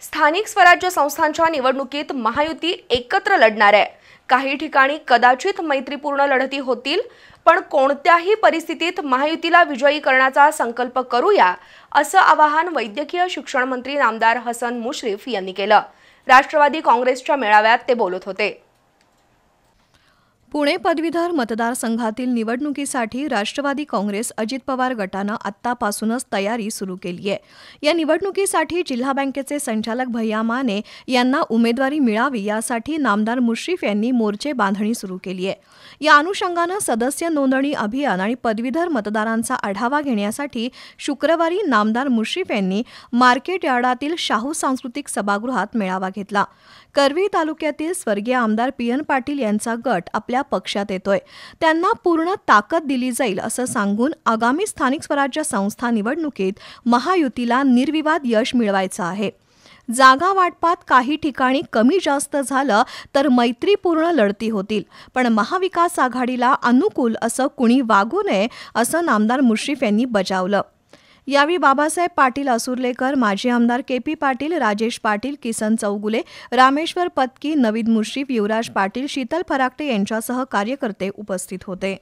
स्थानिक स्वराज्य संस्थांच्या निवडणुकीत महायुती एकत्र लढणार आहे। काही ठिकाणी कदाचित मैत्रीपूर्ण लढती होतील, पण कोणत्याही परिस्थितीत महायुतीला विजयी करण्याचा संकल्प करूया, असं आवाहन वैद्यकीय शिक्षण मंत्री नामदार हसन मुश्रीफ यांनी केलं। राष्ट्रवादी काँग्रेसच्या मेळाव्यात ते बोलत होते। पुणे पदवीधर मतदारसंघातील निवडणुकीसाठी राष्ट्रवादी काँग्रेस अजित पवार गटानं आत्तापासूनच तयारी सुरू केली आहे। या निवडणुकीसाठी जिल्हा बँकेचे संचालक भैया माने यांना उमेदवारी मिळावी यासाठी नामदार मुश्रीफ यांनी मोर्चे बांधणी सुरू केली आहे। या अनुषंगानं सदस्य नोंदणी अभियान आणि पदवीधर मतदारांचा आढावा घेण्यासाठी शुक्रवारी नामदार मुश्रीफ यांनी मार्केट यार्डातील शाहू सांस्कृतिक सभागृहात मेळावा घेतला। करवीर तालुक्यातील स्वर्गीय आमदार पी.एन. पाटील यांचा गट आपल्या पक्षात येतोय, त्यांना पूर्ण ताकद दिली जाईल असं सांगून आगामी स्थानिक स्वराज्य संस्था निवडणुकीत महायुतीला निर्विवाद यश मिळवायचं आहे। जागा वाटपात काही ठिकाणी कमी जास्त झालं तर मैत्रीपूर्ण लढती होतील, पण महाविकास आघाडीला अनुकूल असं कुणी वागू नये असं नामदार मुश्रीफ यांनी बजावलं। यावेळी बाबासाहेब पाटील असुर्लेकर, माजी आमदार के.पी. पाटील, राजेश पाटील, किसन चौगुले, रामेश्वर पत्की, नवीद मुश्रीफ, युवराज पाटील, शीतल फराकटे यांच्यासह कार्यकर्ते उपस्थित होते।